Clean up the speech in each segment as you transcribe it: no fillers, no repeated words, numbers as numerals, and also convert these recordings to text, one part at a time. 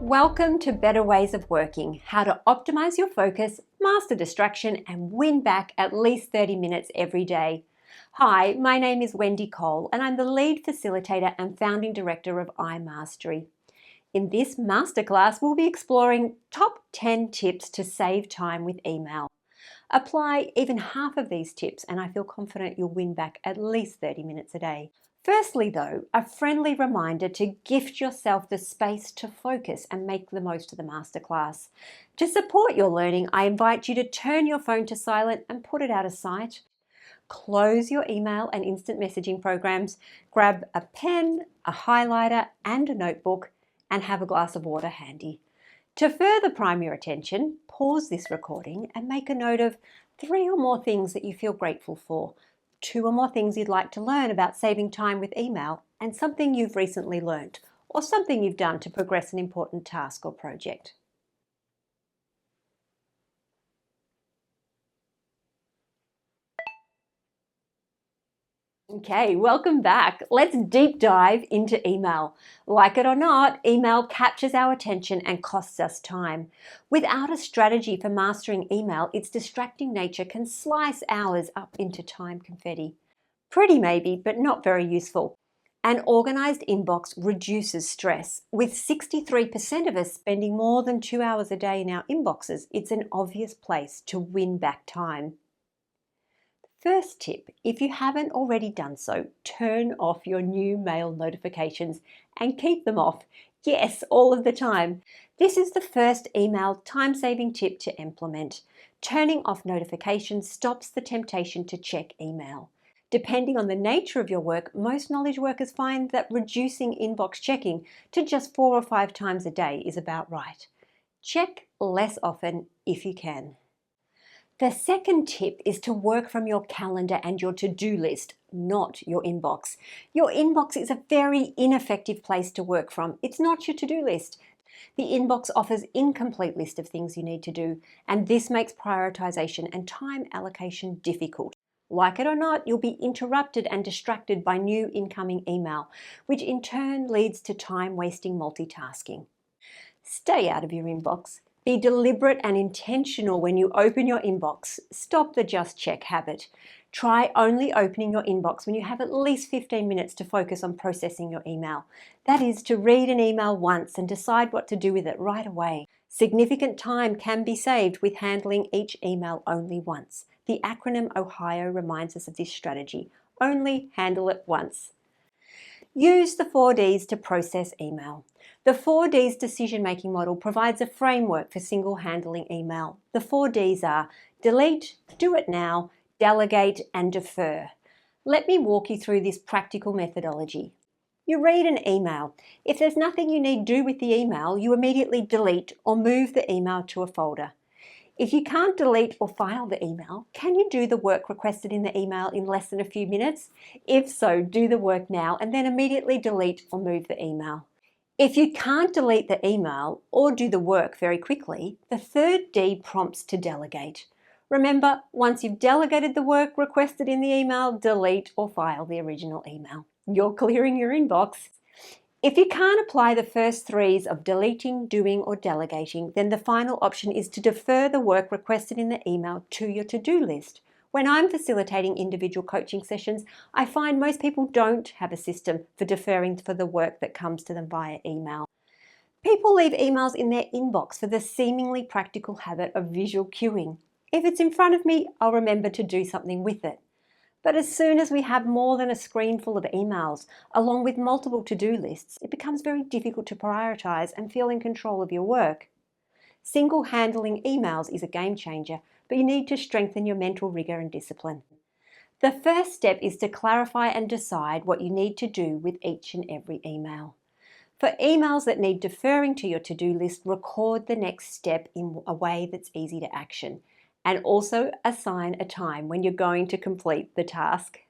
Welcome to Better Ways of Working, how to optimize your focus, master distraction, and win back at least 30 minutes every day. Hi, my name is Wendy Cole, and I'm the lead facilitator and founding director of iMastery. In this masterclass, we'll be exploring top 10 tips to save time with email. Apply even half of these tips, and I feel confident you'll win back at least 30 minutes a day. Firstly, though, a friendly reminder to gift yourself the space to focus and make the most of the masterclass. To support your learning, I invite you to turn your phone to silent and put it out of sight. Close your email and instant messaging programs, grab a pen, a highlighter, and a notebook, and have a glass of water handy. To further prime your attention, pause this recording and make a note of 3 or more things that you feel grateful for, 2 or more things you'd like to learn about saving time with email, and something you've recently learned, or something you've done to progress an important task or project. Okay, welcome back. Let's deep dive into email. Like it or not, email captures our attention and costs us time. Without a strategy for mastering email, its distracting nature can slice hours up into time confetti. Pretty maybe, but not very useful. An organized inbox reduces stress. With 63% of us spending more than 2 hours a day in our inboxes, it's an obvious place to win back time. First tip, if you haven't already done so, turn off your new mail notifications and keep them off. Yes, all of the time. This is the first email time-saving tip to implement. Turning off notifications stops the temptation to check email. Depending on the nature of your work, most knowledge workers find that reducing inbox checking to just 4 or 5 times a day is about right. Check less often if you can. The second tip is to work from your calendar and your to-do list, not your inbox. Your inbox is a very ineffective place to work from. It's not your to-do list. The inbox offers incomplete list of things you need to do, and this makes prioritization and time allocation difficult. Like it or not, you'll be interrupted and distracted by new incoming email, which in turn leads to time-wasting multitasking. Stay out of your inbox. Be deliberate and intentional when you open your inbox. Stop the just check habit. Try only opening your inbox when you have at least 15 minutes to focus on processing your email. That is, to read an email once and decide what to do with it right away. Significant time can be saved with handling each email only once. The acronym OHIO reminds us of this strategy. Only handle it once. Use the 4 Ds to process email. The 4 Ds decision-making model provides a framework for single-handling email. The 4 Ds are delete, do it now, delegate, and defer. Let me walk you through this practical methodology. You read an email. If there's nothing you need to do with the email, you immediately delete or move the email to a folder. If you can't delete or file the email, can you do the work requested in the email in less than a few minutes? If so, do the work now and then immediately delete or move the email. If you can't delete the email or do the work very quickly, the third D prompts to delegate. Remember, once you've delegated the work requested in the email, delete or file the original email. You're clearing your inbox. If you can't apply the first 3s of deleting, doing, or delegating, then the final option is to defer the work requested in the email to your to-do list. When I'm facilitating individual coaching sessions, I find most people don't have a system for deferring for the work that comes to them via email. People leave emails in their inbox for the seemingly practical habit of visual cueing. If it's in front of me, I'll remember to do something with it. But as soon as we have more than a screen full of emails, along with multiple to-do lists, it becomes very difficult to prioritize and feel in control of your work. Single-handling emails is a game changer, but you need to strengthen your mental rigor and discipline. The first step is to clarify and decide what you need to do with each and every email. For emails that need deferring to your to-do list, record the next step in a way that's easy to action, and also assign a time when you're going to complete the task.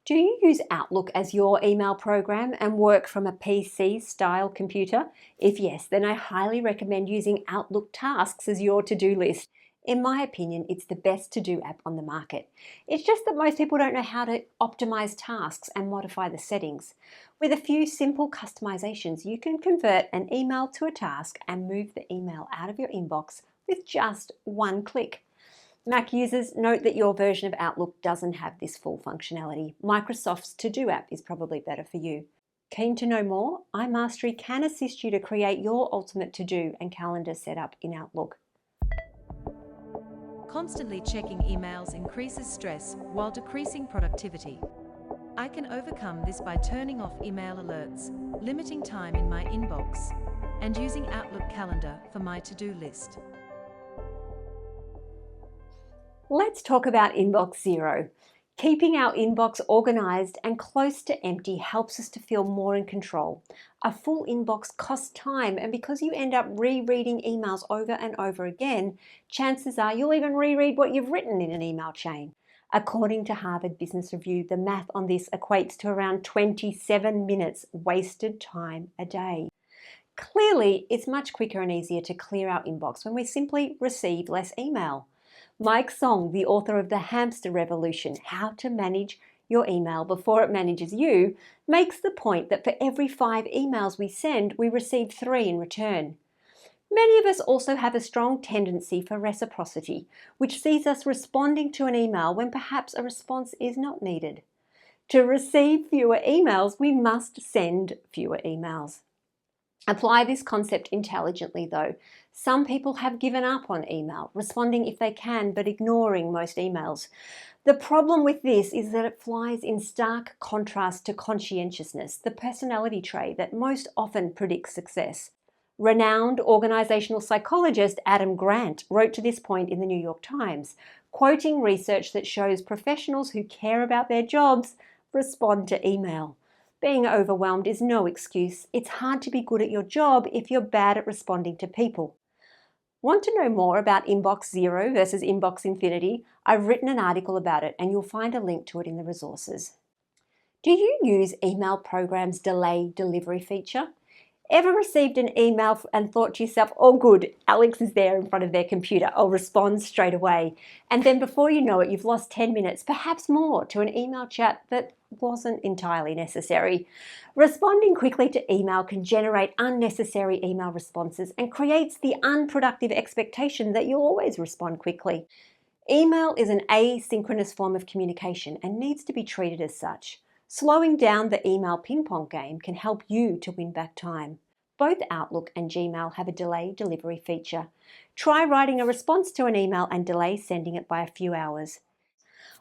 Do you use Outlook as your email program and work from a PC-style computer? If yes, then I highly recommend using Outlook Tasks as your to-do list. In my opinion, it's the best to-do app on the market. It's just that most people don't know how to optimize tasks and modify the settings. With a few simple customizations, you can convert an email to a task and move the email out of your inbox with just one click. Mac users, note that your version of Outlook doesn't have this full functionality. Microsoft's To-Do app is probably better for you. Keen to know more? iMastery can assist you to create your ultimate to-do and calendar setup in Outlook. Constantly checking emails increases stress while decreasing productivity. I can overcome this by turning off email alerts, limiting time in my inbox, and using Outlook Calendar for my to-do list. Let's talk about Inbox Zero. Keeping our inbox organized and close to empty helps us to feel more in control. A full inbox costs time, and because you end up rereading emails over and over again, chances are you'll even reread what you've written in an email chain. According to Harvard Business Review, the math on this equates to around 27 minutes wasted time a day. Clearly, it's much quicker and easier to clear our inbox when we simply receive less email. Mike Song, the author of The Hamster Revolution, How to Manage Your Email Before It Manages You, makes the point that for every 5 emails we send, we receive 3 in return. Many of us also have a strong tendency for reciprocity, which sees us responding to an email when perhaps a response is not needed. To receive fewer emails, we must send fewer emails. Apply this concept intelligently though. Some people have given up on email, responding if they can, but ignoring most emails. The problem with this is that it flies in stark contrast to conscientiousness, the personality trait that most often predicts success. Renowned organizational psychologist Adam Grant wrote to this point in the New York Times, quoting research that shows professionals who care about their jobs respond to email. Being overwhelmed is no excuse. It's hard to be good at your job if you're bad at responding to people. Want to know more about Inbox Zero versus Inbox Infinity? I've written an article about it and you'll find a link to it in the resources. Do you use email programs' delay delivery feature? Ever received an email and thought to yourself, oh good, Alex is there in front of their computer, I'll respond straight away. And then before you know it, you've lost 10 minutes, perhaps more, to an email chat that wasn't entirely necessary. Responding quickly to email can generate unnecessary email responses and creates the unproductive expectation that you'll always respond quickly. Email is an asynchronous form of communication and needs to be treated as such. Slowing down the email ping-pong game can help you to win back time. Both Outlook and Gmail have a delay delivery feature. Try writing a response to an email and delay sending it by a few hours.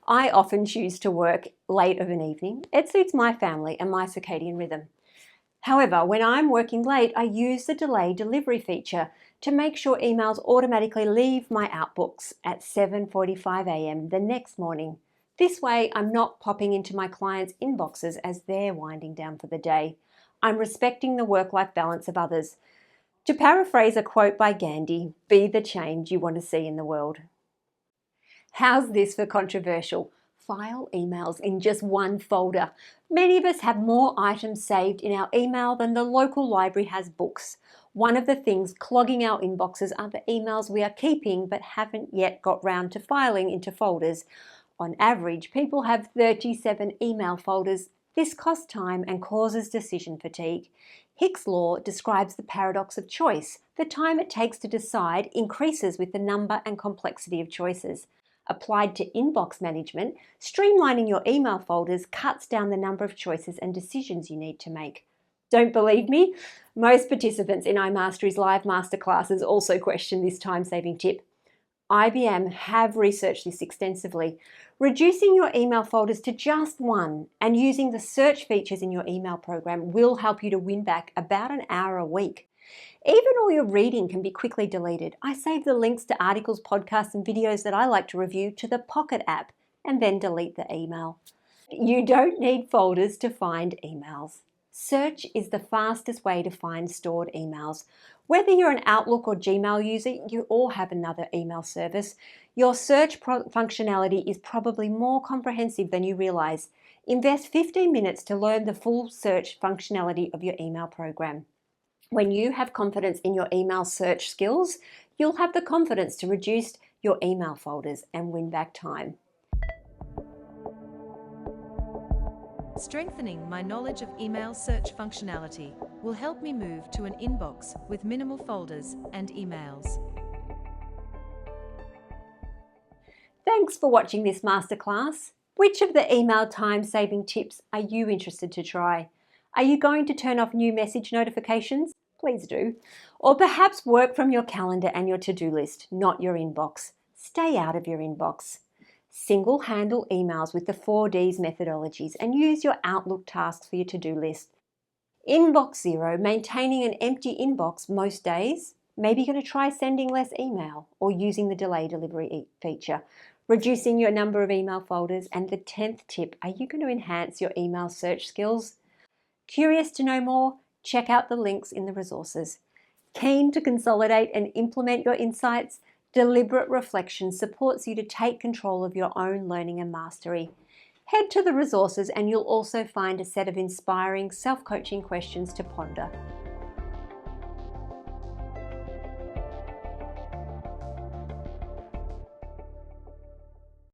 I often choose to work late of an evening. It suits my family and my circadian rhythm. However, when I'm working late, I use the delay delivery feature to make sure emails automatically leave my outbox at 7:45 a.m. the next morning. This way, I'm not popping into my clients' inboxes as they're winding down for the day. I'm respecting the work-life balance of others. To paraphrase a quote by Gandhi, be the change you want to see in the world. How's this for controversial? File emails in just one folder. Many of us have more items saved in our email than the local library has books. One of the things clogging our inboxes are the emails we are keeping but haven't yet got round to filing into folders. On average, people have 37 email folders. This costs time and causes decision fatigue. Hick's law describes the paradox of choice. The time it takes to decide increases with the number and complexity of choices. Applied to inbox management, streamlining your email folders cuts down the number of choices and decisions you need to make. Don't believe me? Most participants in iMastery's live masterclasses also question this time-saving tip. IBM have researched this extensively. Reducing your email folders to just one and using the search features in your email program will help you to win back about an hour a week. Even all your reading can be quickly deleted. I save the links to articles, podcasts, and videos that I like to review to the Pocket app and then delete the email. You don't need folders to find emails. Search is the fastest way to find stored emails. Whether you're an Outlook or Gmail user, you all have another email service. Your search functionality is probably more comprehensive than you realize. Invest 15 minutes to learn the full search functionality of your email program. When you have confidence in your email search skills, you'll have the confidence to reduce your email folders and win back time. Strengthening my knowledge of email search functionality will help me move to an inbox with minimal folders and emails. Thanks for watching this masterclass. Which of the email time-saving tips are you interested to try? Are you going to turn off new message notifications? Please do. Or perhaps work from your calendar and your to-do list, not your inbox. Stay out of your inbox. Single-handle emails with the 4Ds methodologies and use your Outlook tasks for your to-do list. Inbox zero, maintaining an empty inbox most days. Maybe you're going to try sending less email or using the delay delivery feature, reducing your number of email folders. And the 10th tip, are you going to enhance your email search skills? Curious to know more? Check out the links in the resources. Keen to consolidate and implement your insights? Deliberate reflection supports you to take control of your own learning and mastery. Head to the resources and you'll also find a set of inspiring self-coaching questions to ponder.